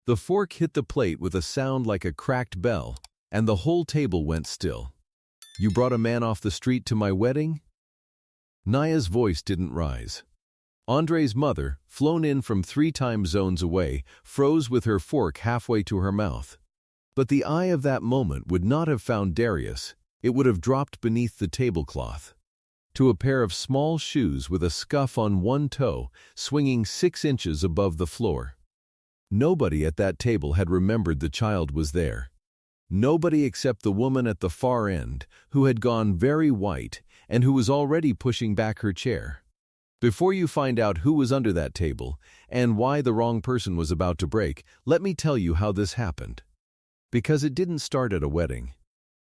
The fork hit the plate with a sound like a cracked bell, and the whole table went still. "You brought a man off the street to my wedding?" Naya's voice didn't rise. Andre's mother, flown in from 3 time zones away, froze with her fork halfway to her mouth. But the eye of that moment would not have found Darius. It would have dropped beneath the tablecloth, to a pair of small shoes with a scuff on one toe, swinging 6 inches above the floor. Nobody at that table had remembered the child was there. Nobody except the woman at the far end, who had gone very white and who was already pushing back her chair. Before you find out who was under that table and why the wrong person was about to break, let me tell you how this happened. Because it didn't start at a wedding.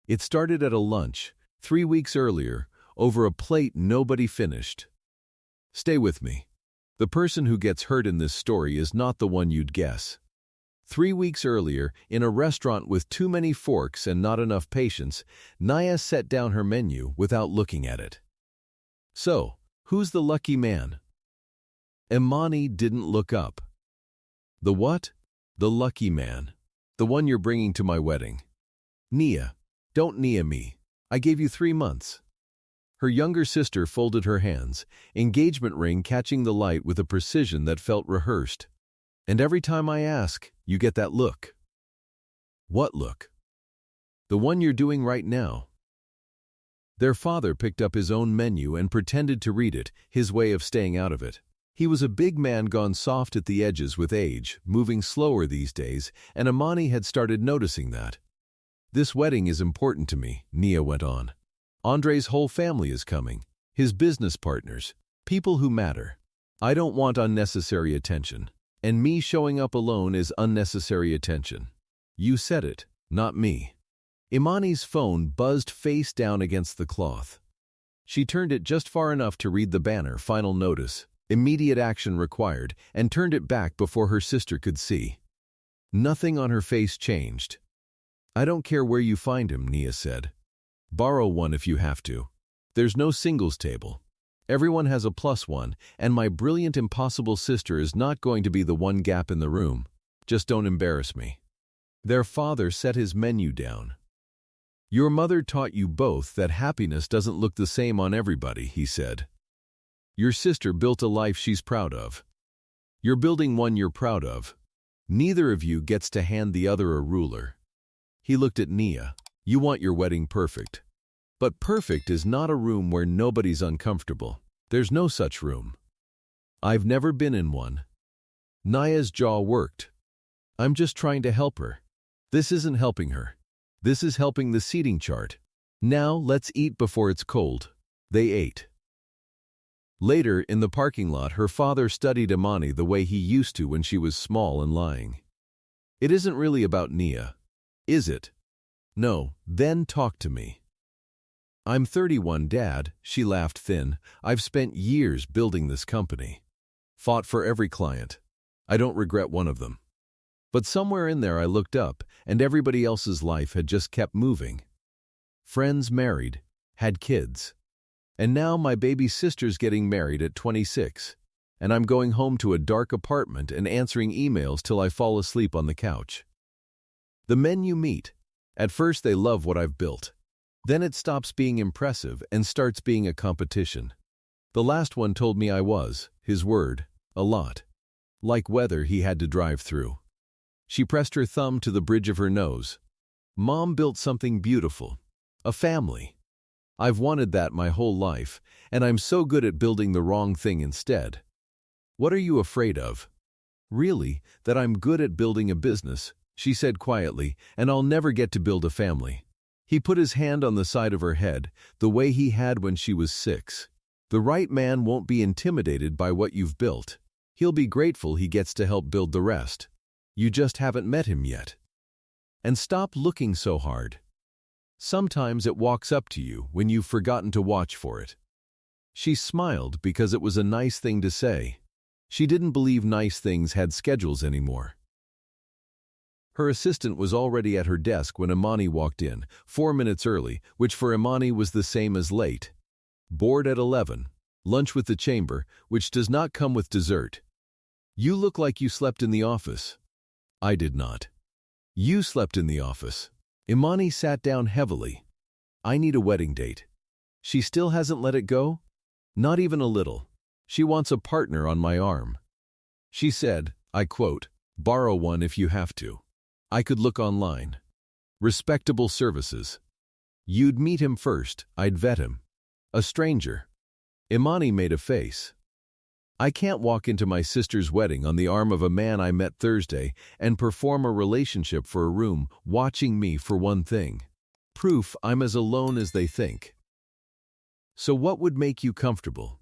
It started at a lunch, 3 weeks earlier, over a plate nobody finished. Stay with me. The person who gets hurt in this story is not the one you'd guess. 3 weeks earlier, in a restaurant with too many forks and not enough patience, Naya set down her menu without looking at it. So, who's the lucky man? Imani didn't look up. The what? The lucky man. The one you're bringing to my wedding. Nia. Don't Nia me. I gave you 3 months. Her younger sister folded her hands, engagement ring catching the light with a precision that felt rehearsed. And every time I ask, you get that look. What look? The one you're doing right now. Their father picked up his own menu and pretended to read it, his way of staying out of it. He was a big man gone soft at the edges with age, moving slower these days, and Imani had started noticing that. "This wedding is important to me," Nia went on. "Andre's whole family is coming, his business partners, people who matter. I don't want unnecessary attention, and me showing up alone is unnecessary attention. You said it, not me." Imani's phone buzzed face down against the cloth. She turned it just far enough to read the banner, "Final notice, immediate action required," and turned it back before her sister could see. Nothing on her face changed. "I don't care where you find him," Nia said. "Borrow one if you have to. There's no singles table. Everyone has a +1, and my brilliant impossible sister is not going to be the one gap in the room. Just don't embarrass me." Their father set his menu down. "Your mother taught you both that happiness doesn't look the same on everybody," he said. "Your sister built a life she's proud of. You're building one you're proud of. Neither of you gets to hand the other a ruler." He looked at Nia. "You want your wedding perfect. But perfect is not a room where nobody's uncomfortable. There's no such room. I've never been in one." Naya's jaw worked. "I'm just trying to help her." "This isn't helping her. This is helping the seating chart. Now let's eat before it's cold." They ate. Later, in the parking lot, her father studied Imani the way he used to when she was small and lying. "It isn't really about Nia, is it?" "No, then talk to me." "I'm 31, Dad," she laughed thin. "I've spent years building this company. Fought for every client. I don't regret one of them. But somewhere in there I looked up, and everybody else's life had just kept moving. Friends married, had kids. And now my baby sister's getting married at 26, and I'm going home to a dark apartment and answering emails till I fall asleep on the couch. The men you meet, at first they love what I've built. Then it stops being impressive and starts being a competition. The last one told me I was, his word, a lot. Like weather he had to drive through." She pressed her thumb to the bridge of her nose. "Mom built something beautiful. A family. I've wanted that my whole life, and I'm so good at building the wrong thing instead." "What are you afraid of?" "Really, that I'm good at building a business," she said quietly, "and I'll never get to build a family." He put his hand on the side of her head, the way he had when she was 6. "The right man won't be intimidated by what you've built. He'll be grateful he gets to help build the rest. You just haven't met him yet. And stop looking so hard. Sometimes it walks up to you when you've forgotten to watch for it." She smiled because it was a nice thing to say. She didn't believe nice things had schedules anymore. Her assistant was already at her desk when Imani walked in, 4 minutes early, which for Imani was the same as late. "Board at 11. Lunch with the chamber, which does not come with dessert. You look like you slept in the office." I did not. You slept in the office. Imani sat down heavily. I need a wedding date. She still hasn't let it go? Not even a little. She wants a partner on my arm. She said, I quote, borrow one if you have to. I could look online. Respectable services. You'd meet him first, I'd vet him. A stranger. Imani made a face. I can't walk into my sister's wedding on the arm of a man I met Thursday and perform a relationship for a room, watching me for one thing. Proof I'm as alone as they think. So what would make you comfortable?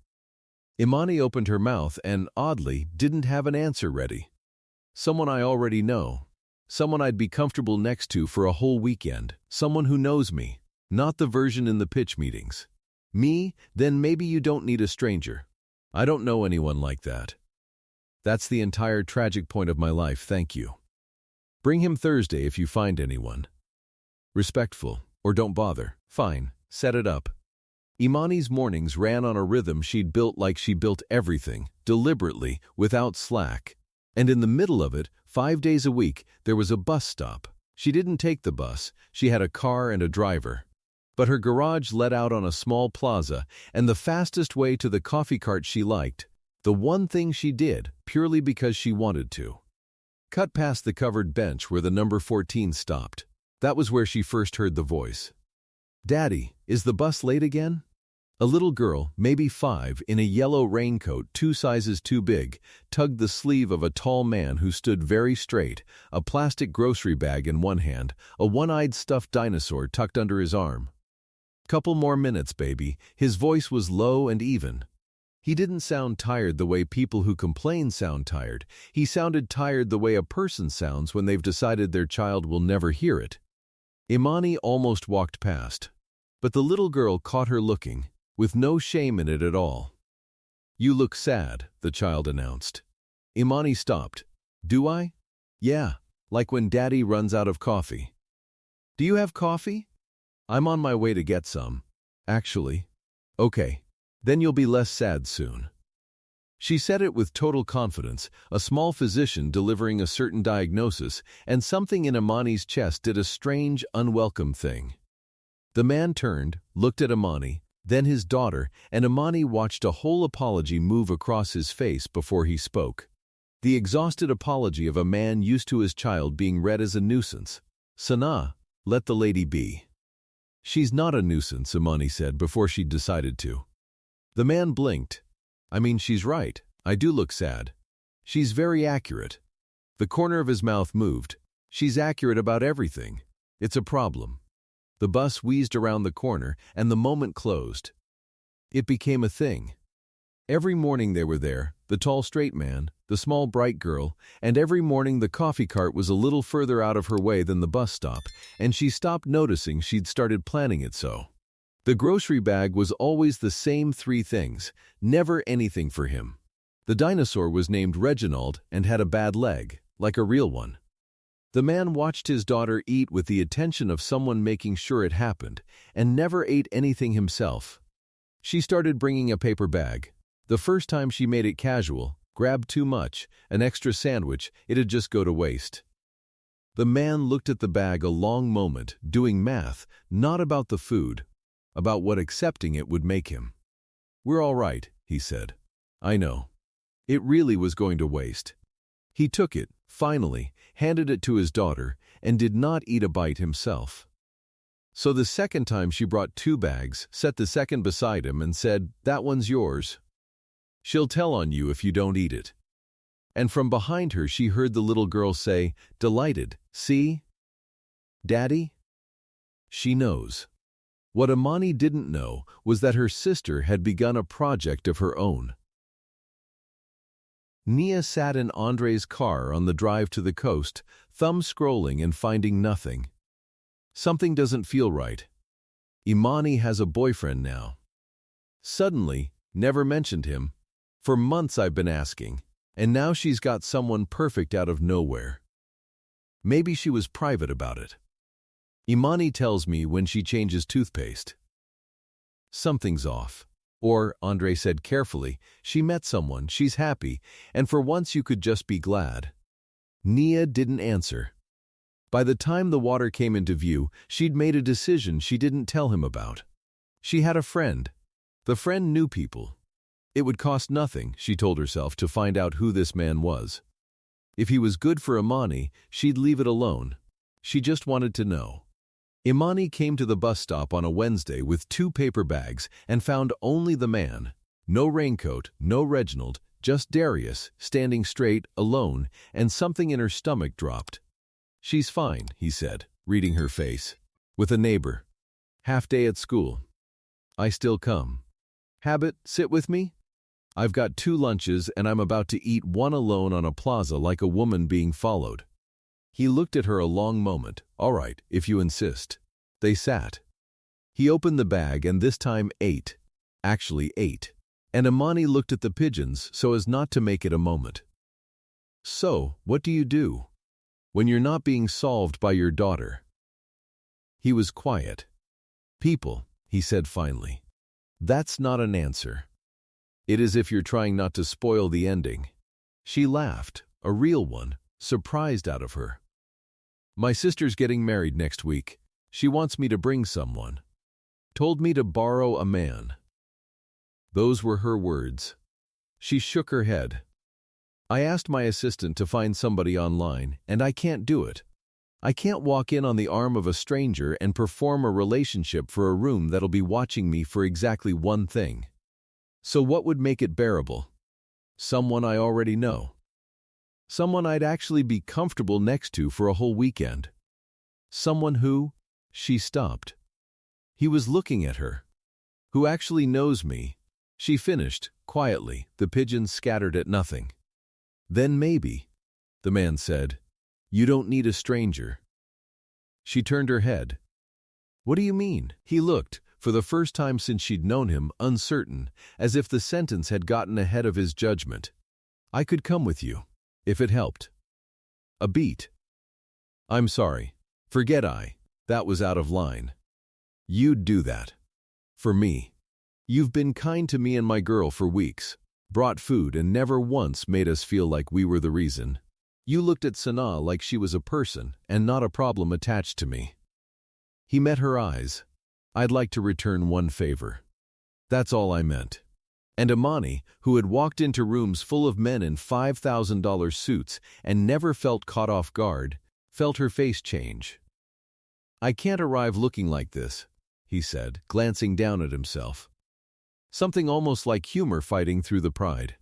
Imani opened her mouth and, oddly, didn't have an answer ready. Someone I already know. Someone I'd be comfortable next to for a whole weekend. Someone who knows me. Not the version in the pitch meetings. Me? Then maybe you don't need a stranger. I don't know anyone like that. That's the entire tragic point of my life, thank you. Bring him Thursday if you find anyone. Respectful, or don't bother. Fine, set it up. Imani's mornings ran on a rhythm she'd built like she built everything, deliberately, without slack. And in the middle of it, 5 days a week, there was a bus stop. She didn't take the bus, she had a car and a driver. But her garage led out on a small plaza, and the fastest way to the coffee cart she liked, the one thing she did, purely because she wanted to. Cut past the covered bench where the number 14 stopped. That was where she first heard the voice. Daddy, is the bus late again? A little girl, maybe 5, in a yellow raincoat 2 sizes too big, tugged the sleeve of a tall man who stood very straight, a plastic grocery bag in one hand, a one-eyed stuffed dinosaur tucked under his arm. Couple more minutes, baby. His voice was low and even. He didn't sound tired the way people who complain sound tired. He sounded tired the way a person sounds when they've decided their child will never hear it. Imani almost walked past, but the little girl caught her looking, with no shame in it at all. You look sad, the child announced. Imani stopped. Do I? Yeah, like when Daddy runs out of coffee. Do you have coffee? I'm on my way to get some. Actually. Okay, then you'll be less sad soon. She said it with total confidence, a small physician delivering a certain diagnosis, and something in Imani's chest did a strange, unwelcome thing. The man turned, looked at Imani, then his daughter, and Imani watched a whole apology move across his face before he spoke. The exhausted apology of a man used to his child being read as a nuisance. Sana, let the lady be. She's not a nuisance, Imani said before she'd decided to. The man blinked. I mean, she's right. I do look sad. She's very accurate. The corner of his mouth moved. She's accurate about everything. It's a problem. The bus wheezed around the corner, and the moment closed. It became a thing. Every morning they were there, the tall straight man, the small bright girl, and every morning the coffee cart was a little further out of her way than the bus stop, and she stopped noticing she'd started planning it so. The grocery bag was always the same 3 things, never anything for him. The dinosaur was named Reginald and had a bad leg, like a real one. The man watched his daughter eat with the attention of someone making sure it happened, and never ate anything himself. She started bringing a paper bag. The first time she made it casual, grabbed too much, an extra sandwich, it'd just go to waste. The man looked at the bag a long moment, doing math, not about the food, about what accepting it would make him. We're all right, he said. I know. It really was going to waste. He took it, finally, handed it to his daughter, and did not eat a bite himself. So the second time she brought 2 bags, set the second beside him and said, that one's yours. She'll tell on you if you don't eat it. And from behind her she heard the little girl say, delighted, see? Daddy? She knows. What Imani didn't know was that her sister had begun a project of her own. Nia sat in Andre's car on the drive to the coast, thumb scrolling and finding nothing. Something doesn't feel right. Imani has a boyfriend now. Suddenly, never mentioned him. For months I've been asking, and now she's got someone perfect out of nowhere. Maybe she was private about it. Imani tells me when she changes toothpaste. Something's off. Or, Andre said carefully, she met someone, she's happy, and for once you could just be glad. Nia didn't answer. By the time the water came into view, she'd made a decision she didn't tell him about. She had a friend. The friend knew people. It would cost nothing, she told herself, to find out who this man was. If he was good for Imani, she'd leave it alone. She just wanted to know. Imani came to the bus stop on a Wednesday with 2 paper bags and found only the man. No raincoat, no Reginald, just Darius, standing straight, alone, and something in her stomach dropped. "She's fine," he said, reading her face. "With a neighbor. Half day at school. I still come. Habit, sit with me? I've got 2 lunches and I'm about to eat one alone on a plaza like a woman being followed." He looked at her a long moment. "All right, if you insist." They sat. He opened the bag and this time ate. Actually ate. And Imani looked at the pigeons so as not to make it a moment. "So, what do you do when you're not being solved by your daughter?" He was quiet. "People," he said finally. "That's not an answer. It is if you're trying not to spoil the ending." She laughed, a real one, surprised out of her. "My sister's getting married next week. She wants me to bring someone. Told me to borrow a man." Those were her words. She shook her head. "I asked my assistant to find somebody online, and I can't do it. I can't walk in on the arm of a stranger and perform a relationship for a room that'll be watching me for exactly one thing. So what would make it bearable? Someone I already know. Someone I'd actually be comfortable next to for a whole weekend. Someone who—" She stopped. He was looking at her. "Who actually knows me," she finished, quietly, the pigeons scattered at nothing. "Then maybe," the man said, "you don't need a stranger." She turned her head. "What do you mean?" He looked, for the first time since she'd known him, uncertain, as if the sentence had gotten ahead of his judgment. "I could come with you, if it helped." A beat. "I'm sorry. Forget I. That was out of line. You'd do that. For me. You've been kind to me and my girl for weeks, brought food and never once made us feel like we were the reason. You looked at Sana like she was a person and not a problem attached to me." He met her eyes. "I'd like to return one favor. That's all I meant." And Imani, who had walked into rooms full of men in $5,000 suits and never felt caught off guard, felt her face change. "I can't arrive looking like this," he said, glancing down at himself. Something almost like humor fighting through the pride.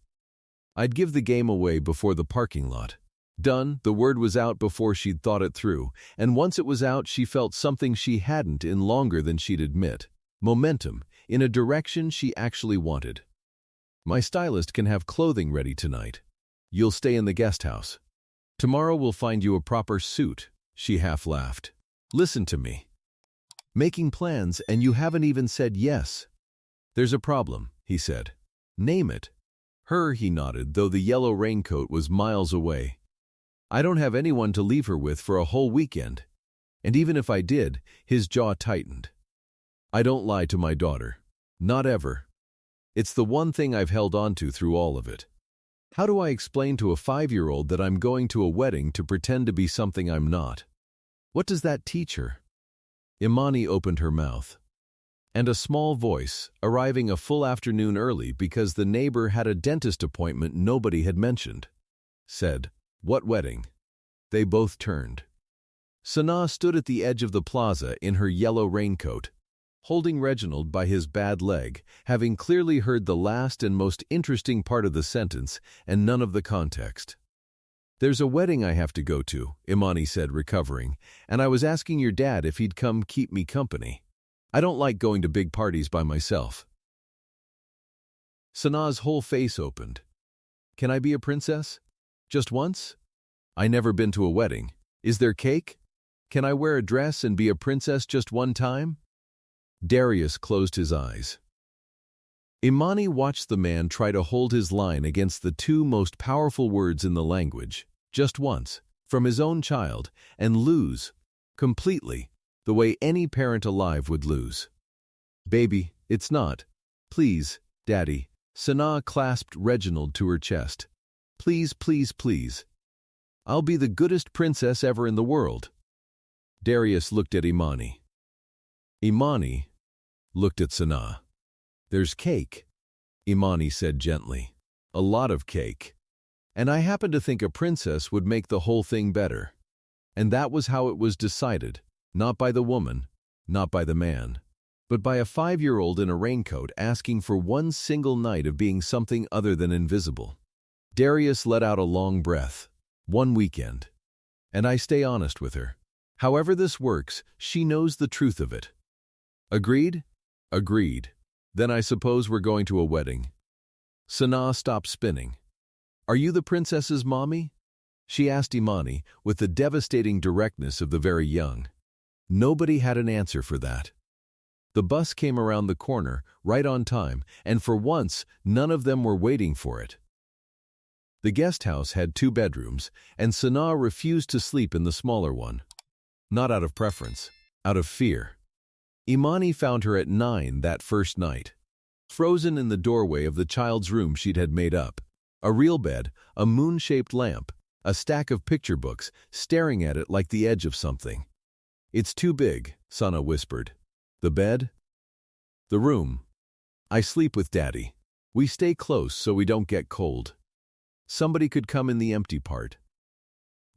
"I'd give the game away before the parking lot." Done, the word was out before she'd thought it through, and once it was out she felt something she hadn't in longer than she'd admit. Momentum, in a direction she actually wanted. "My stylist can have clothing ready tonight. You'll stay in the guest house. Tomorrow we'll find you a proper suit," she half laughed. "Listen to me. Making plans and you haven't even said yes." "There's a problem," he said. "Name it." Her, he nodded, though the yellow raincoat was miles away. "I don't have anyone to leave her with for a whole weekend. And even if I did," his jaw tightened. "I don't lie to my daughter. Not ever. It's the one thing I've held on to through all of it. How do I explain to a 5-year-old that I'm going to a wedding to pretend to be something I'm not? What does that teach her?" Imani opened her mouth. And a small voice, arriving a full afternoon early because the neighbor had a dentist appointment nobody had mentioned, said, "What wedding?" They both turned. Sana stood at the edge of the plaza in her yellow raincoat, holding Reginald by his bad leg, having clearly heard the last and most interesting part of the sentence and none of the context. "There's a wedding I have to go to," Imani said, recovering, "and I was asking your dad if he'd come keep me company. I don't like going to big parties by myself." Sana's whole face opened. "Can I be a princess? Just once? I never been to a wedding. Is there cake? Can I wear a dress and be a princess just one time?" Darius closed his eyes. Imani watched the man try to hold his line against the 2 most powerful words in the language, just once, from his own child, and lose, completely, the way any parent alive would lose. "Baby, it's not. Please, Daddy." Sana clasped Reginald to her chest. "Please, please, please." I'll be the goodest princess ever in the world." Darius looked at Imani. Imani looked at Sanaa. "There's cake," Imani said gently. "A lot of cake. And I happen to think a princess would make the whole thing better." And that was how it was decided, not by the woman, not by the man, but by a 5-year-old in a raincoat asking for one single night of being something other than invisible. Darius let out a long breath. "One weekend. And I stay honest with her. However this works, she knows the truth of it." "Agreed?" "Agreed. Then I suppose we're going to a wedding." Sanaa stopped spinning. "Are you the princess's mommy?" she asked Imani with the devastating directness of the very young. Nobody had an answer for that. The bus came around the corner, right on time, and for once, none of them were waiting for it. The guest house had 2 bedrooms, and Sanaa refused to sleep in the smaller one. Not out of preference, out of fear. Imani found her at 9 that first night, frozen in the doorway of the child's room she'd had made up. A real bed, a moon-shaped lamp, a stack of picture books, staring at it like the edge of something. "It's too big," Sanaa whispered. "The bed?" "The room. I sleep with Daddy. We stay close so we don't get cold. Somebody could come in the empty part."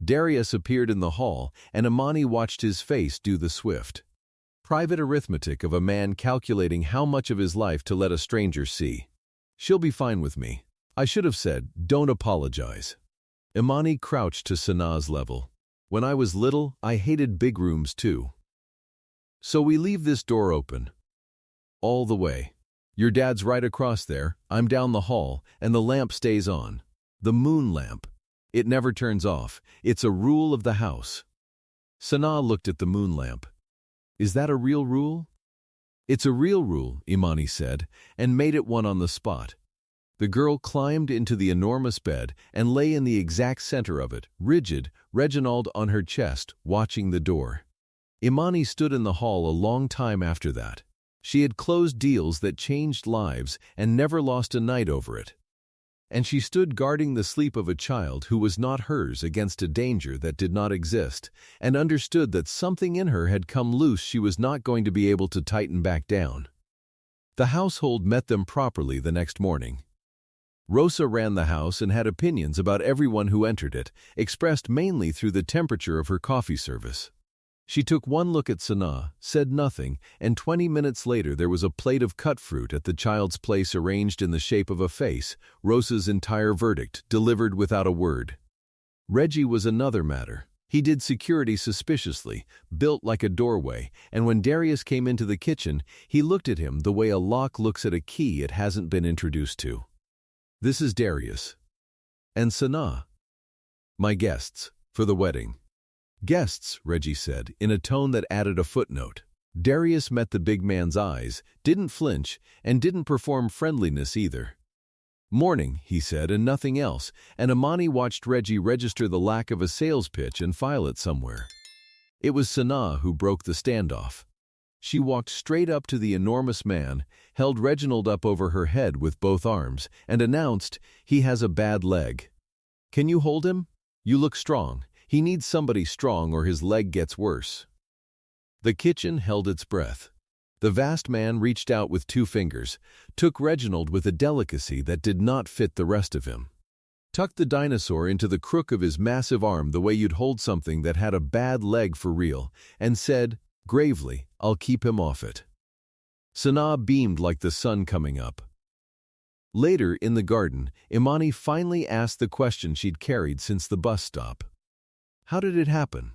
Darius appeared in the hall, and Imani watched his face do the swift, private arithmetic of a man calculating how much of his life to let a stranger see. "She'll be fine with me." I should have said, "Don't apologize." Imani crouched to Sanaa's level. "When I was little, I hated big rooms too. So we leave this door open. All the way. Your dad's right across there, I'm down the hall, and the lamp stays on. The moon lamp. It never turns off. It's a rule of the house." Sanaa looked at the moon lamp. "Is that a real rule?" "It's a real rule," Imani said, and made it one on the spot. The girl climbed into the enormous bed and lay in the exact center of it, rigid, Reginald on her chest, watching the door. Imani stood in the hall a long time after that. She had closed deals that changed lives and never lost a night over it. And she stood guarding the sleep of a child who was not hers against a danger that did not exist, and understood that something in her had come loose she was not going to be able to tighten back down. The household met them properly the next morning. Rosa ran the house and had opinions about everyone who entered it, expressed mainly through the temperature of her coffee service. She took one look at Sanaa, said nothing, and 20 minutes later there was a plate of cut fruit at the child's place arranged in the shape of a face, Rosa's entire verdict, delivered without a word. Reggie was another matter. He did security suspiciously, built like a doorway, and when Darius came into the kitchen, he looked at him the way a lock looks at a key it hasn't been introduced to. "This is Darius. And Sanaa. My guests, for the wedding." "Guests," Reggie said, in a tone that added a footnote. Darius met the big man's eyes, didn't flinch, and didn't perform friendliness either. "Morning," he said, and nothing else, and Imani watched Reggie register the lack of a sales pitch and file it somewhere. It was Sanaa who broke the standoff. She walked straight up to the enormous man, held Reginald up over her head with both arms, and announced, "He has a bad leg. Can you hold him? You look strong. He needs somebody strong or his leg gets worse." The kitchen held its breath. The vast man reached out with 2 fingers, took Reginald with a delicacy that did not fit the rest of him. Tucked the dinosaur into the crook of his massive arm the way you'd hold something that had a bad leg for real, and said, gravely, "I'll keep him off it." Sanaa beamed like the sun coming up. Later, in the garden, Imani finally asked the question she'd carried since the bus stop. "How did it happen?"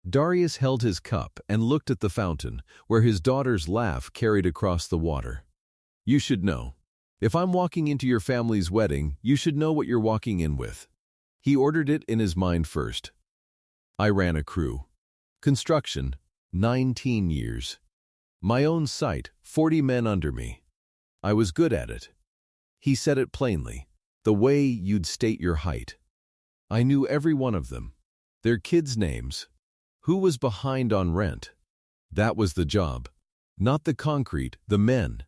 Darius held his cup and looked at the fountain, where his daughter's laugh carried across the water. "You should know. If I'm walking into your family's wedding, you should know what you're walking in with." He ordered it in his mind first. "I ran a crew. Construction, 19 years. My own site, 40 men under me. I was good at it." He said it plainly, the way you'd state your height. "I knew every one of them, their kids' names, who was behind on rent. That was the job. Not the concrete, the men."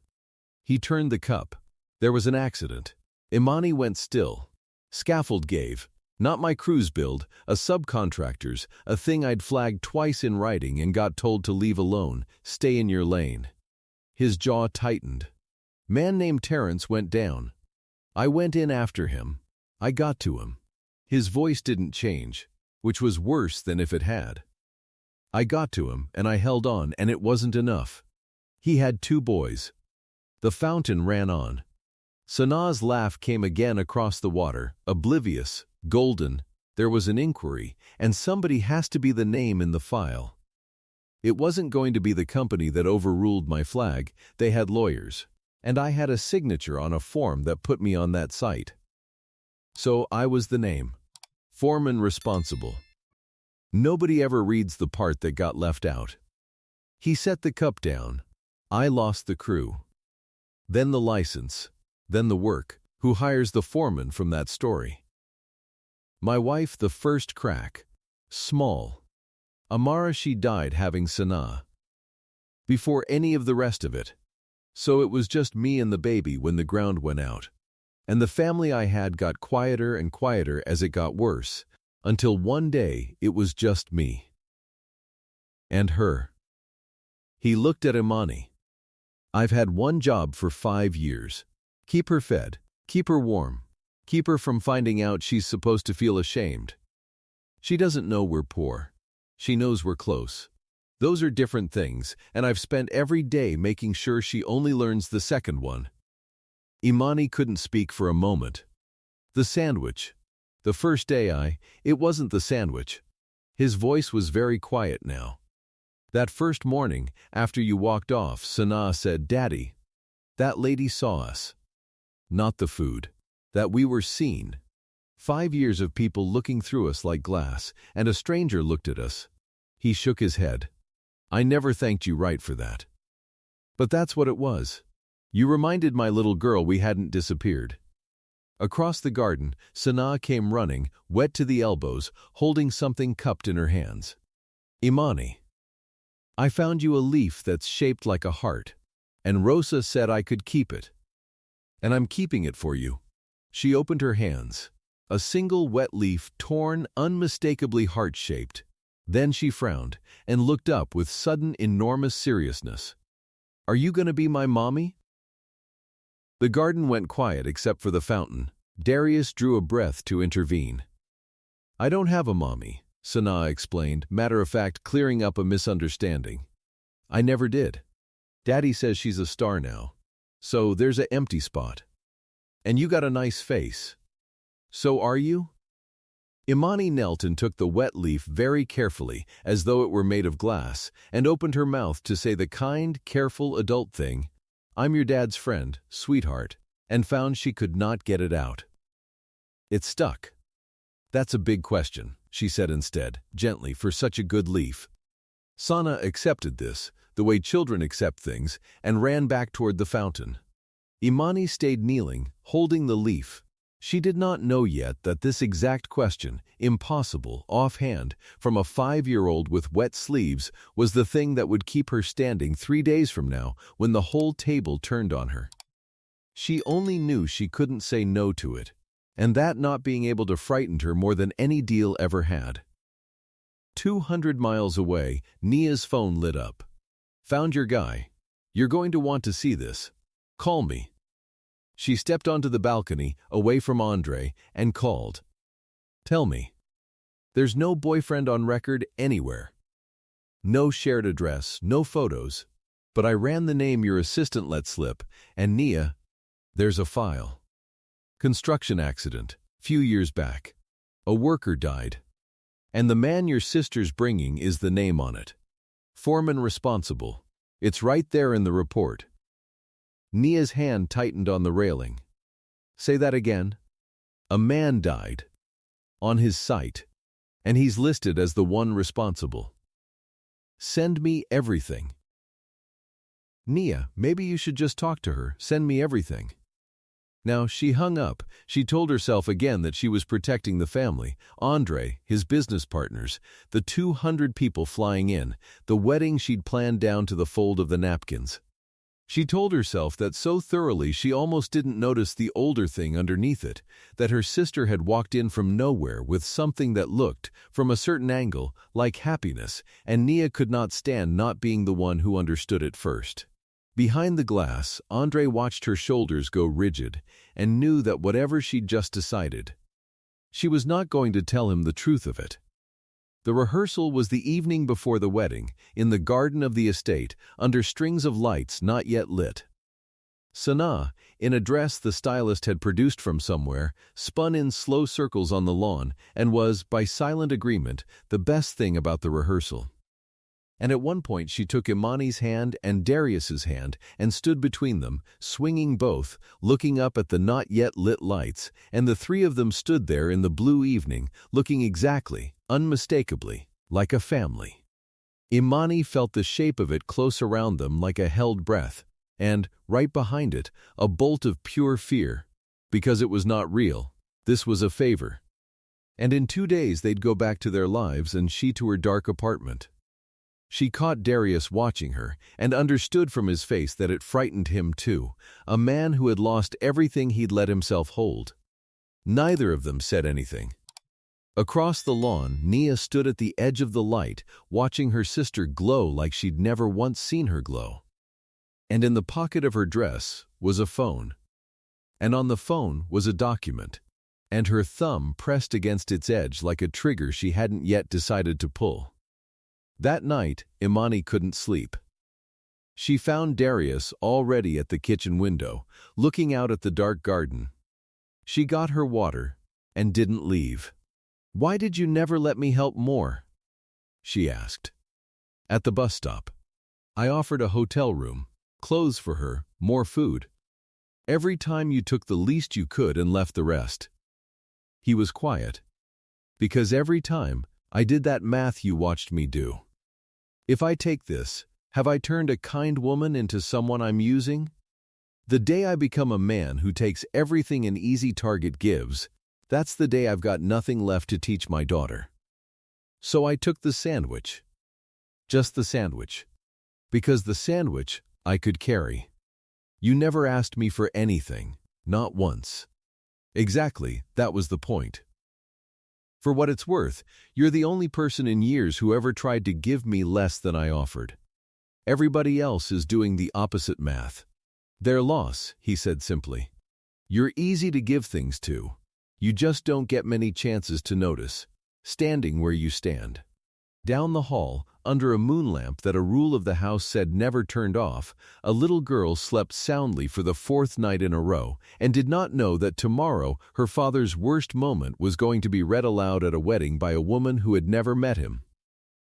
He turned the cup. There was an accident. Imani went still. Scaffold gave. Not my crew's build, a subcontractor's, a thing I'd flagged twice in writing and got told to leave alone, stay in your lane. His jaw tightened. Man named Terrence went down. I went in after him. I got to him. His voice didn't change, which was worse than if it had. I got to him, and I held on, and it wasn't enough. He had 2 boys. The fountain ran on. Sanaa's laugh came again across the water, oblivious, golden. There was an inquiry, and somebody has to be the name in the file. It wasn't going to be the company that overruled my flag. They had lawyers, and I had a signature on a form that put me on that site. So I was the name. Foreman responsible. Nobody ever reads the part that got left out. He set the cup down. I lost the crew. Then the license. Then the work. Who hires the foreman from that story? My wife, the first crack. Small. Amara, she died having Sanaa. Before any of the rest of it. So it was just me and the baby when the ground went out. And the family I had got quieter and quieter as it got worse, until one day it was just me. And her. He looked at Imani. I've had one job for 5 years. Keep her fed, keep her warm, keep her from finding out she's supposed to feel ashamed. She doesn't know we're poor. She knows we're close. Those are different things, and I've spent every day making sure she only learns the second one. Imani couldn't speak for a moment. The sandwich. The first day it wasn't the sandwich. His voice was very quiet now. That first morning, after you walked off, Sanaa said, "Daddy, that lady saw us." Not the food. That we were seen. 5 years of people looking through us like glass, and a stranger looked at us. He shook his head. I never thanked you right for that. But that's what it was. You reminded my little girl we hadn't disappeared. Across the garden, Sanaa came running, wet to the elbows, holding something cupped in her hands. Imani. I found you a leaf that's shaped like a heart, and Rosa said I could keep it. And I'm keeping it for you. She opened her hands. A single wet leaf, torn, unmistakably heart-shaped. Then she frowned and looked up with sudden, enormous seriousness. Are you going to be my mommy? The garden went quiet except for the fountain. Darius drew a breath to intervene. I don't have a mommy, Sanaa explained, matter of fact, clearing up a misunderstanding. I never did. Daddy says she's a star now. So there's an empty spot. And you got a nice face. So are you? Imani knelt and took the wet leaf very carefully, as though it were made of glass, and opened her mouth to say the kind, careful adult thing, I'm your dad's friend, sweetheart, and found she could not get it out. It stuck. That's a big question, she said instead, gently, for such a good leaf. Sanaa accepted this, the way children accept things, and ran back toward the fountain. Imani stayed kneeling, holding the leaf. She did not know yet that this exact question, impossible, offhand, from a 5-year-old with wet sleeves, was the thing that would keep her standing 3 days from now when the whole table turned on her. She only knew she couldn't say no to it, and that not being able to frightened her more than any deal ever had. 200 miles away, Nia's phone lit up. Found your guy. You're going to want to see this. Call me. She stepped onto the balcony, away from Andre, and called. Tell me. There's no boyfriend on record anywhere. No shared address, no photos. But I ran the name your assistant let slip, and Nia, there's a file. Construction accident, few years back. A worker died. And the man your sister's bringing is the name on it. Foreman responsible. It's right there in the report. Nia's hand tightened on the railing. Say that again. A man died. On his site. And he's listed as the one responsible. Send me everything. Nia, maybe you should just talk to her. Send me everything. Now, she hung up. She told herself again that she was protecting the family, Andre, his business partners, the 200 people flying in, the wedding she'd planned down to the fold of the napkins. She told herself that so thoroughly she almost didn't notice the older thing underneath it, that her sister had walked in from nowhere with something that looked, from a certain angle, like happiness, and Nia could not stand not being the one who understood it first. Behind the glass, Andre watched her shoulders go rigid and knew that whatever she'd just decided, she was not going to tell him the truth of it. The rehearsal was the evening before the wedding, in the garden of the estate, under strings of lights not yet lit. Sanaa, in a dress the stylist had produced from somewhere, spun in slow circles on the lawn and was, by silent agreement, the best thing about the rehearsal. And at one point she took Imani's hand and Darius's hand and stood between them, swinging both, looking up at the not yet lit lights, and the three of them stood there in the blue evening, looking exactly, unmistakably, like a family. Imani felt the shape of it close around them like a held breath, and, right behind it, a bolt of pure fear. Because it was not real, this was a favor. And in 2 days they'd go back to their lives and she to her dark apartment. She caught Darius watching her and understood from his face that it frightened him too, a man who had lost everything he'd let himself hold. Neither of them said anything. Across the lawn, Nia stood at the edge of the light, watching her sister glow like she'd never once seen her glow. And in the pocket of her dress was a phone. And on the phone was a document, and her thumb pressed against its edge like a trigger she hadn't yet decided to pull. That night, Imani couldn't sleep. She found Darius already at the kitchen window, looking out at the dark garden. She got her water and didn't leave. "Why did you never let me help more?" she asked. At the bus stop, I offered a hotel room, clothes for her, more food. Every time you took the least you could and left the rest. He was quiet. Because every time I did that math you watched me do. If I take this, have I turned a kind woman into someone I'm using? The day I become a man who takes everything an easy target gives, that's the day I've got nothing left to teach my daughter. So I took the sandwich. Just the sandwich. Because the sandwich I could carry. You never asked me for anything, not once. Exactly, that was the point. For what it's worth, you're the only person in years who ever tried to give me less than I offered. Everybody else is doing the opposite math. Their loss, he said simply. You're easy to give things to. You just don't get many chances to notice, standing where you stand. Down the hall, under a moon lamp that a rule of the house said never turned off, a little girl slept soundly for the 4th night in a row and did not know that tomorrow her father's worst moment was going to be read aloud at a wedding by a woman who had never met him.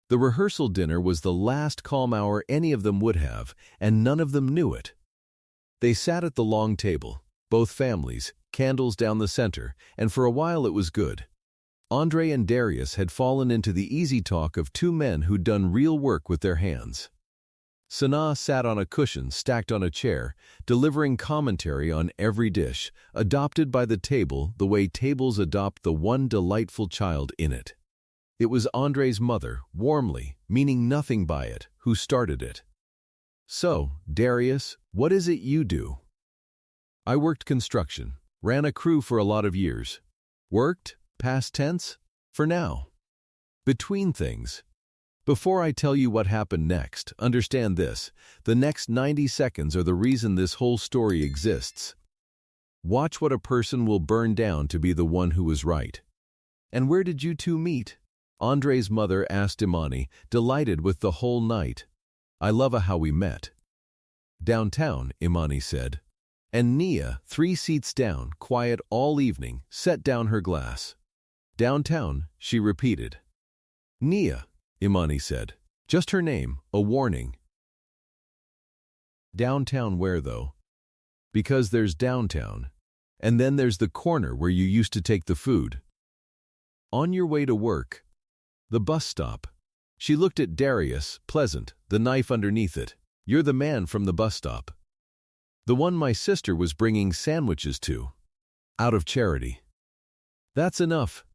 The rehearsal dinner was the last calm hour any of them would have, and none of them knew it. They sat at the long table, both families, candles down the center, and for a while it was good. Andre and Darius had fallen into the easy talk of two men who'd done real work with their hands. Sanaa sat on a cushion stacked on a chair, delivering commentary on every dish, adopted by the table the way tables adopt the one delightful child in it. It was Andre's mother, warmly, meaning nothing by it, who started it. "So, Darius, what is it you do?" "I worked construction, ran a crew for a lot of years." "Worked? Past tense? For now. Between things. Before I tell you what happened next, understand this. The next 90 seconds are the reason this whole story exists. Watch what a person will burn down to be the one who was right." "And where did you two meet?" Andre's mother asked Imani, delighted with the whole night. "I love how we met." "Downtown," Imani said. And Nia, 3 seats down, quiet all evening, set down her glass. "Downtown," she repeated. "Nia," Imani said. Just her name, a warning. "Downtown where, though?" "Because there's downtown. And then there's the corner where you used to take the food." "On your way to work." "The bus stop." She looked at Darius, pleasant, the knife underneath it. "You're the man from the bus stop." "The one my sister was bringing sandwiches to. Out of charity." "That's enough,"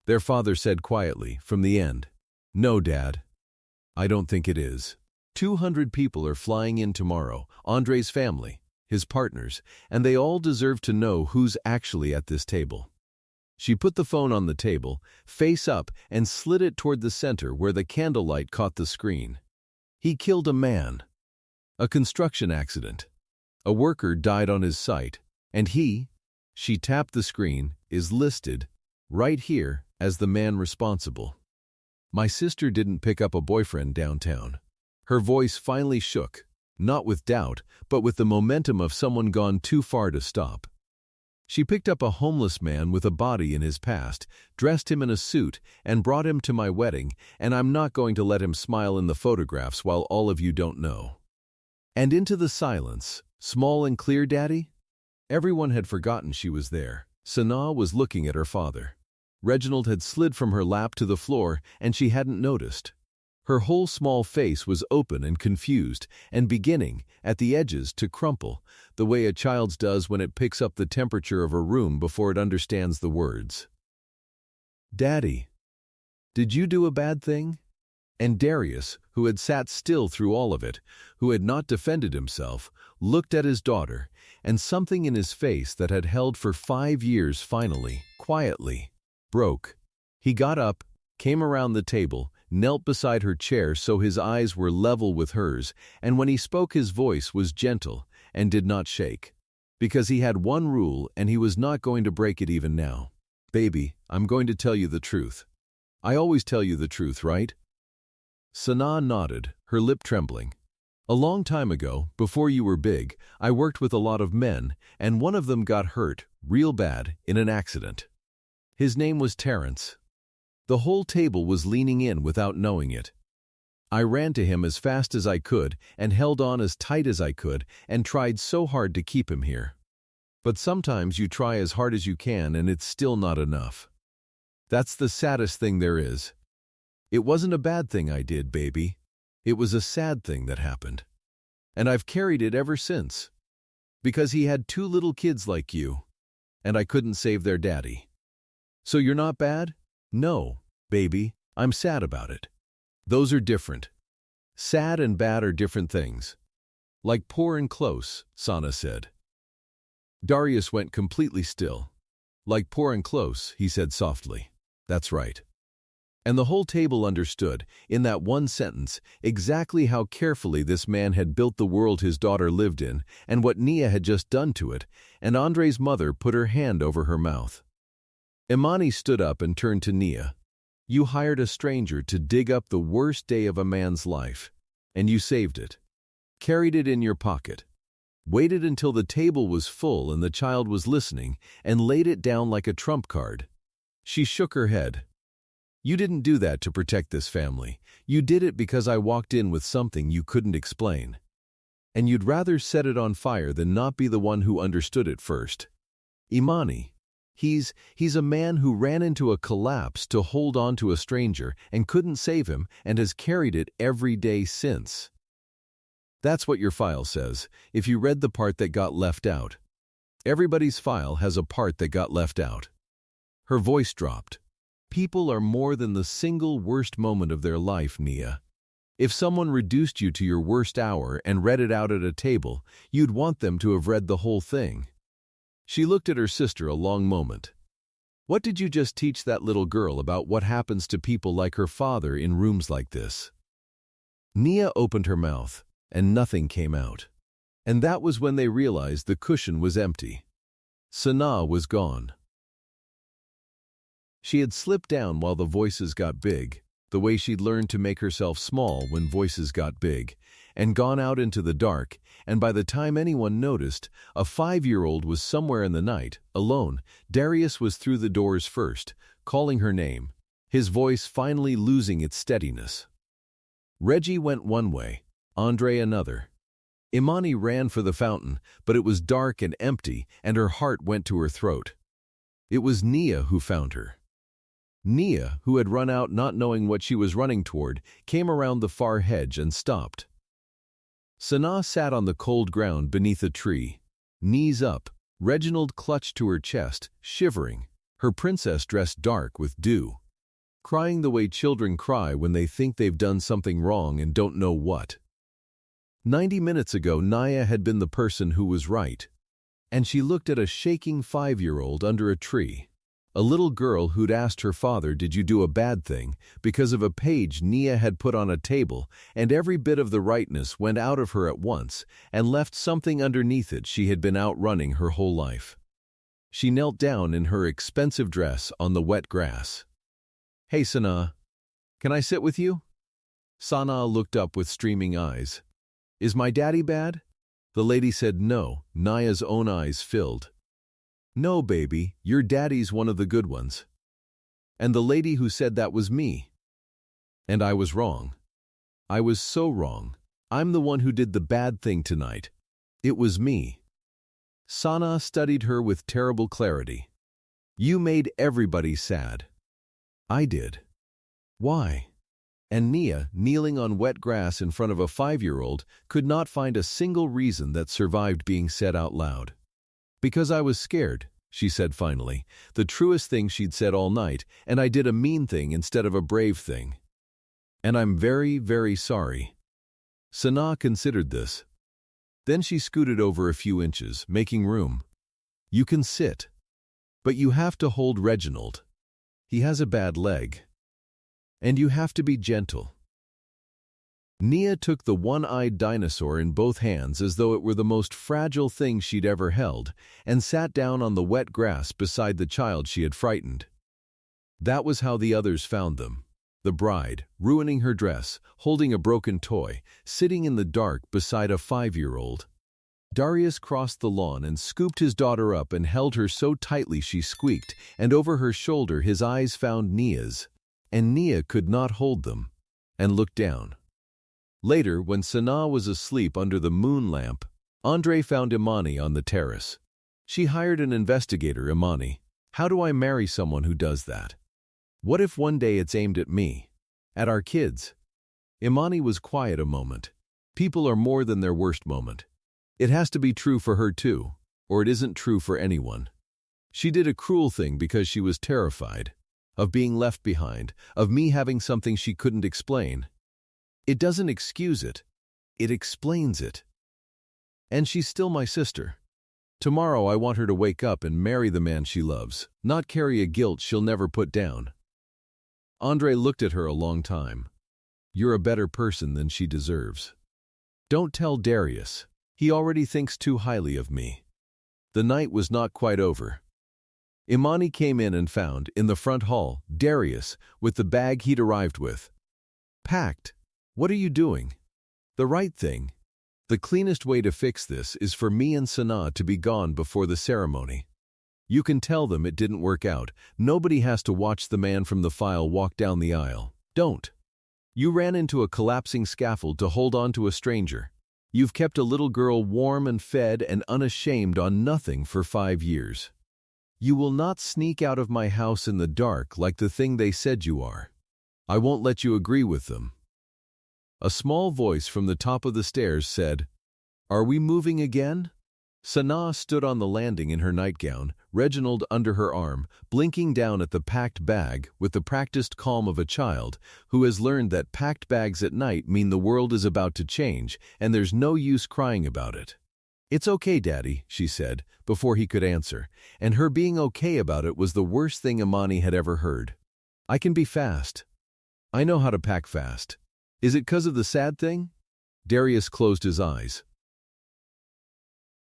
their father said quietly, from the end. "No, Dad. I don't think it is." 200 people are flying in tomorrow, Andre's family, his partners, and they all deserve to know who's actually at this table. She put the phone on the table, face up, and slid it toward the center where the candlelight caught the screen. He killed a man. A construction accident. A worker died on his site, and she tapped the screen, is listed, right here, as the man responsible. My sister didn't pick up a boyfriend downtown. Her voice finally shook, not with doubt, but with the momentum of someone gone too far to stop. She picked up a homeless man with a body in his past, dressed him in a suit, and brought him to my wedding, and I'm not going to let him smile in the photographs while all of you don't know. And into the silence, small and clear, Daddy? Everyone had forgotten she was there. Sanaa was looking at her father. Reginald had slid from her lap to the floor, and she hadn't noticed. Her whole small face was open and confused, and beginning, at the edges, to crumple, the way a child's does when it picks up the temperature of a room before it understands the words. Daddy, did you do a bad thing? And Darius, who had sat still through all of it, who had not defended himself, looked at his daughter, and something in his face that had held for 5 years finally, quietly, broke. He got up, came around the table, knelt beside her chair so his eyes were level with hers, and when he spoke his voice was gentle and did not shake. Because he had one rule and he was not going to break it even now. Baby, I'm going to tell you the truth. I always tell you the truth, right? Sanaa nodded, her lip trembling. A long time ago, before you were big, I worked with a lot of men, and one of them got hurt, real bad, in an accident. His name was Terrence. The whole table was leaning in without knowing it. I ran to him as fast as I could and held on as tight as I could and tried so hard to keep him here. But sometimes you try as hard as you can and it's still not enough. That's the saddest thing there is. It wasn't a bad thing I did, baby. It was a sad thing that happened. And I've carried it ever since. Because he had 2 little kids like you. And I couldn't save their daddy. So you're not bad? No, baby, I'm sad about it. Those are different. Sad and bad are different things. Like poor and close, Sanaa said. Darius went completely still. Like poor and close, he said softly. That's right. And the whole table understood, in that one sentence, exactly how carefully this man had built the world his daughter lived in and what Nia had just done to it, and Andre's mother put her hand over her mouth. Imani stood up and turned to Nia. You hired a stranger to dig up the worst day of a man's life, and you saved it. Carried it in your pocket. Waited until the table was full and the child was listening, and laid it down like a trump card. She shook her head. You didn't do that to protect this family. You did it because I walked in with something you couldn't explain. And you'd rather set it on fire than not be the one who understood it first. Imani. He's a man who ran into a collapse to hold on to a stranger and couldn't save him and has carried it every day since. That's what your file says, if you read the part that got left out. Everybody's file has a part that got left out. Her voice dropped. People are more than the single worst moment of their life, Nia. If someone reduced you to your worst hour and read it out at a table, you'd want them to have read the whole thing. She looked at her sister a long moment. What did you just teach that little girl about what happens to people like her father in rooms like this? Nia opened her mouth, and nothing came out. And that was when they realized the cushion was empty. Sanaa was gone. She had slipped down while the voices got big, the way she'd learned to make herself small when voices got big, and gone out into the dark, and by the time anyone noticed, a 5-year-old was somewhere in the night, alone. Darius was through the doors first, calling her name, his voice finally losing its steadiness. Reggie went one way, Andre another. Imani ran for the fountain, but it was dark and empty, and her heart went to her throat. It was Nia who found her. Nia, who had run out not knowing what she was running toward, came around the far hedge and stopped. Sanaa sat on the cold ground beneath a tree, knees up. Reginald clutched to her chest, shivering, her princess dressed dark with dew, crying the way children cry when they think they've done something wrong and don't know what. 90 minutes ago, Naya had been the person who was right. And she looked at a shaking 5-year-old under a tree. A little girl who'd asked her father, "Did you do a bad thing?" because of a page Nia had put on a table, and every bit of the rightness went out of her at once and left something underneath it she had been outrunning her whole life. She knelt down in her expensive dress on the wet grass. "Hey, Sana, can I sit with you?" Sana looked up with streaming eyes. "Is my daddy bad?" The lady said no. Naya's own eyes filled. "No, baby, your daddy's one of the good ones." And the lady who said that was me. And I was wrong. I was so wrong. I'm the one who did the bad thing tonight. It was me. Sana studied her with terrible clarity. "You made everybody sad." "I did." "Why?" And Nia, kneeling on wet grass in front of a 5-year-old, could not find a single reason that survived being said out loud. "Because I was scared," she said finally, the truest thing she'd said all night, "and I did a mean thing instead of a brave thing. And I'm very, very sorry." Sana considered this. Then she scooted over a few inches, making room. "You can sit. But you have to hold Reginald. He has a bad leg. And you have to be gentle." Nia took the one-eyed dinosaur in both hands as though it were the most fragile thing she'd ever held, and sat down on the wet grass beside the child she had frightened. That was how the others found them. The bride, ruining her dress, holding a broken toy, sitting in the dark beside a 5-year-old. Darius crossed the lawn and scooped his daughter up and held her so tightly she squeaked, and over her shoulder his eyes found Nia's. And Nia could not hold them, and looked down. Later, when Sana was asleep under the moon lamp, Andre found Imani on the terrace. "She hired an investigator, Imani. How do I marry someone who does that? What if one day it's aimed at me? At our kids?" Imani was quiet a moment. People are more than their worst moment. It has to be true for her too, or it isn't true for anyone. She did a cruel thing because she was terrified. Of being left behind, of me having something she couldn't explain. It doesn't excuse it. It explains it. And she's still my sister. Tomorrow I want her to wake up and marry the man she loves, not carry a guilt she'll never put down. Andre looked at her a long time. "You're a better person than she deserves. Don't tell Darius. He already thinks too highly of me." The night was not quite over. Imani came in and found, in the front hall, Darius, with the bag he'd arrived with. "Packed. What are you doing?" "The right thing. The cleanest way to fix this is for me and Sana to be gone before the ceremony. You can tell them it didn't work out. Nobody has to watch the man from the file walk down the aisle. Don't. You ran into a collapsing scaffold to hold on to a stranger. You've kept a little girl warm and fed and unashamed on nothing for 5 years. You will not sneak out of my house in the dark like the thing they said you are. I won't let you agree with them." A small voice from the top of the stairs said, "Are we moving again?" Sana stood on the landing in her nightgown, Reginald under her arm, blinking down at the packed bag with the practiced calm of a child who has learned that packed bags at night mean the world is about to change and there's no use crying about it. "It's okay, Daddy," she said, before he could answer, and her being okay about it was the worst thing Imani had ever heard. "I can be fast. I know how to pack fast. Is it 'cause of the sad thing?" Darius closed his eyes.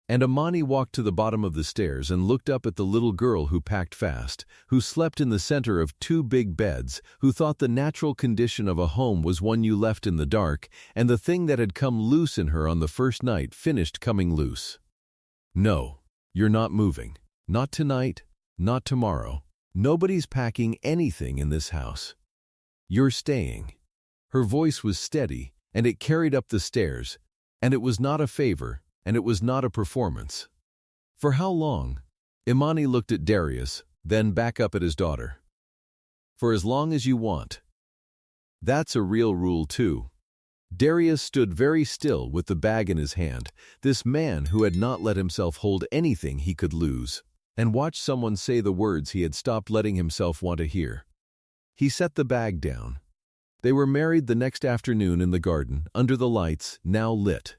And Imani walked to the bottom of the stairs and looked up at the little girl who packed fast, who slept in the center of 2 big beds, who thought the natural condition of a home was one you left in the dark, and the thing that had come loose in her on the first night finished coming loose. "No, you're not moving. Not tonight, not tomorrow. Nobody's packing anything in this house. You're staying." Her voice was steady, and it carried up the stairs, and it was not a favor, and it was not a performance. "For how long?" Imani looked at Darius, then back up at his daughter. "For as long as you want." That's a real rule too. Darius stood very still with the bag in his hand, this man who had not let himself hold anything he could lose, and watched someone say the words he had stopped letting himself want to hear. He set the bag down. They were married the next afternoon in the garden, under the lights, now lit.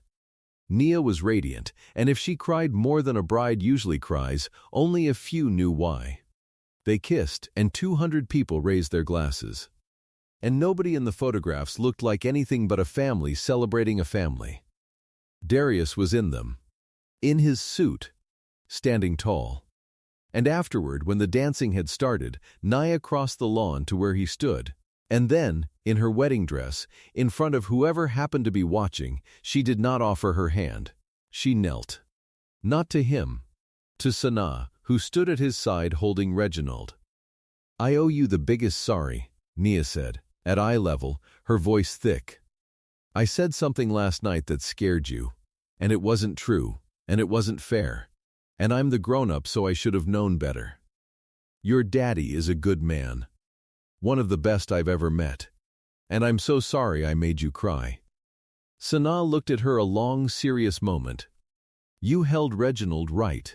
Nia was radiant, and if she cried more than a bride usually cries, only a few knew why. They kissed, and 200 people raised their glasses. And nobody in the photographs looked like anything but a family celebrating a family. Darius was in them. In his suit, standing tall. And afterward, when the dancing had started, Nia crossed the lawn to where he stood. And then, in her wedding dress, in front of whoever happened to be watching, she did not offer her hand. She knelt. Not to him. To Sanaa, who stood at his side holding Reginald. "I owe you the biggest sorry," Nia said, at eye level, her voice thick. "I said something last night that scared you. And it wasn't true, and it wasn't fair. And I'm the grown-up, so I should have known better. Your daddy is a good man. One of the best I've ever met. And I'm so sorry I made you cry." Sanaa looked at her a long, serious moment. "You held Reginald right.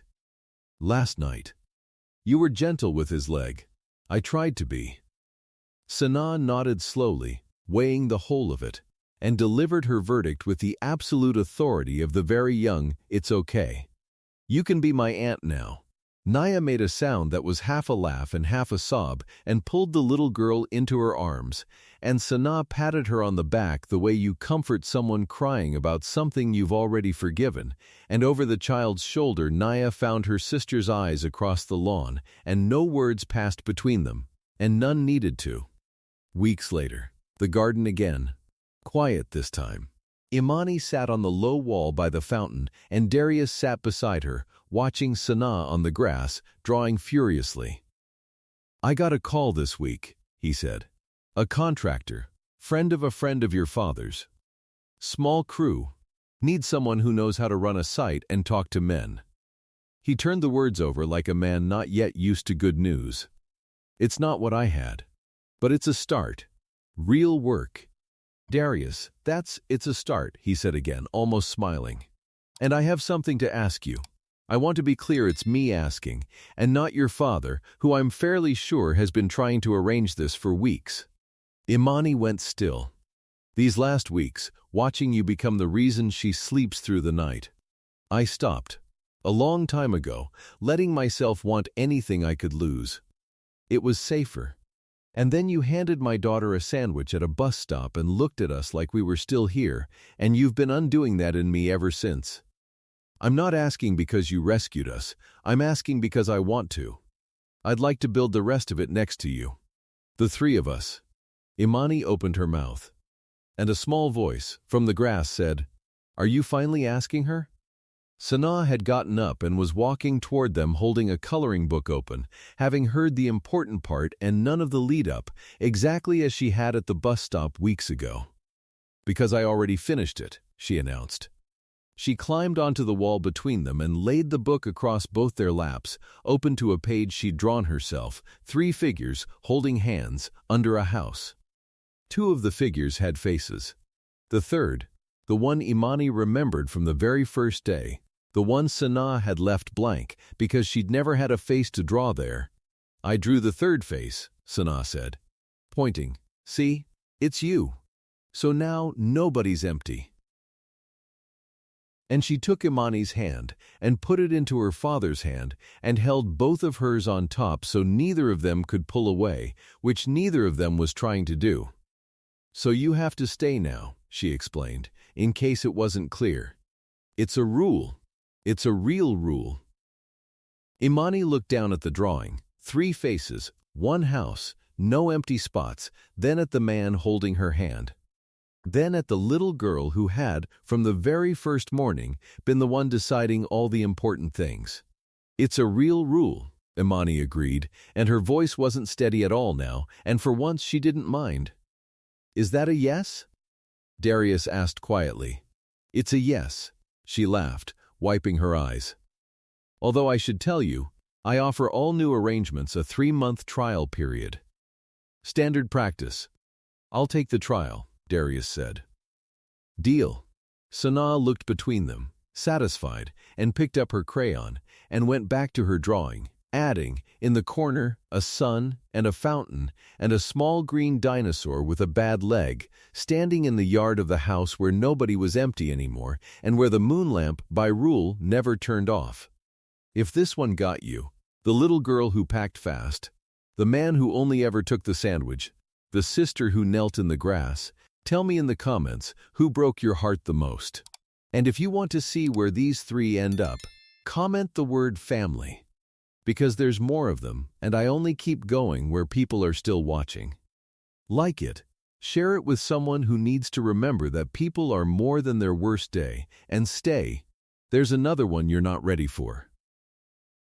Last night. You were gentle with his leg. I tried to be." Sanaa nodded slowly, weighing the whole of it, and delivered her verdict with the absolute authority of the very young. "It's okay. You can be my aunt now." Nia made a sound that was half a laugh and half a sob and pulled the little girl into her arms, and Sanaa patted her on the back the way you comfort someone crying about something you've already forgiven, and over the child's shoulder Nia found her sister's eyes across the lawn, and no words passed between them, and none needed to. Weeks later, the garden again. Quiet this time. Imani sat on the low wall by the fountain, and Darius sat beside her, watching Sanaa on the grass, drawing furiously. "I got a call this week," he said. "A contractor, friend of your father's. Small crew. Need someone who knows how to run a site and talk to men." He turned the words over like a man not yet used to good news. "It's not what I had. But it's a start. Real work." "Darius, it's a start," he said again, almost smiling. "And I have something to ask you. I want to be clear, it's me asking, and not your father, who I'm fairly sure has been trying to arrange this for weeks." Imani went still. "These last weeks, watching you become the reason she sleeps through the night. I stopped, a long time ago, letting myself want anything I could lose. It was safer. And then you handed my daughter a sandwich at a bus stop and looked at us like we were still here, and you've been undoing that in me ever since. I'm not asking because you rescued us. I'm asking because I want to. I'd like to build the rest of it next to you. The three of us." Imani opened her mouth, and a small voice from the grass said, "Are you finally asking her?" Sanaa had gotten up and was walking toward them holding a coloring book open, having heard the important part and none of the lead-up, exactly as she had at the bus stop weeks ago. "Because I already finished it," she announced. She climbed onto the wall between them and laid the book across both their laps, open to a page she'd drawn herself, 3 figures, holding hands, under a house. 2 of the figures had faces. The third, the one Imani remembered from the very first day, the one Sanaa had left blank because she'd never had a face to draw there. "I drew the third face," Sanaa said, pointing. "See? It's you. So now nobody's empty." And she took Imani's hand and put it into her father's hand and held both of hers on top so neither of them could pull away, which neither of them was trying to do. "So you have to stay now," she explained, in case it wasn't clear. "It's a rule. It's a real rule." Imani looked down at the drawing, 3 faces, 1 house, no empty spots, then at the man holding her hand. Then at the little girl who had, from the very first morning, been the one deciding all the important things. "It's a real rule," Imani agreed, and her voice wasn't steady at all now, and for once she didn't mind. "Is that a yes?" Darius asked quietly. "It's a yes," she laughed, wiping her eyes. "Although I should tell you, I offer all new arrangements a 3-month trial period. Standard practice. I'll take the trial," Darius said. "Deal." Sanaa looked between them, satisfied, and picked up her crayon, and went back to her drawing, adding, in the corner, a sun and a fountain and a small green dinosaur with a bad leg, standing in the yard of the house where nobody was empty anymore and where the moon lamp, by rule, never turned off. If this one got you, the little girl who packed fast, the man who only ever took the sandwich, the sister who knelt in the grass, tell me in the comments who broke your heart the most. And if you want to see where these three end up, comment the word family. Because there's more of them, and I only keep going where people are still watching. Like it, share it with someone who needs to remember that people are more than their worst day, and stay. There's another one you're not ready for.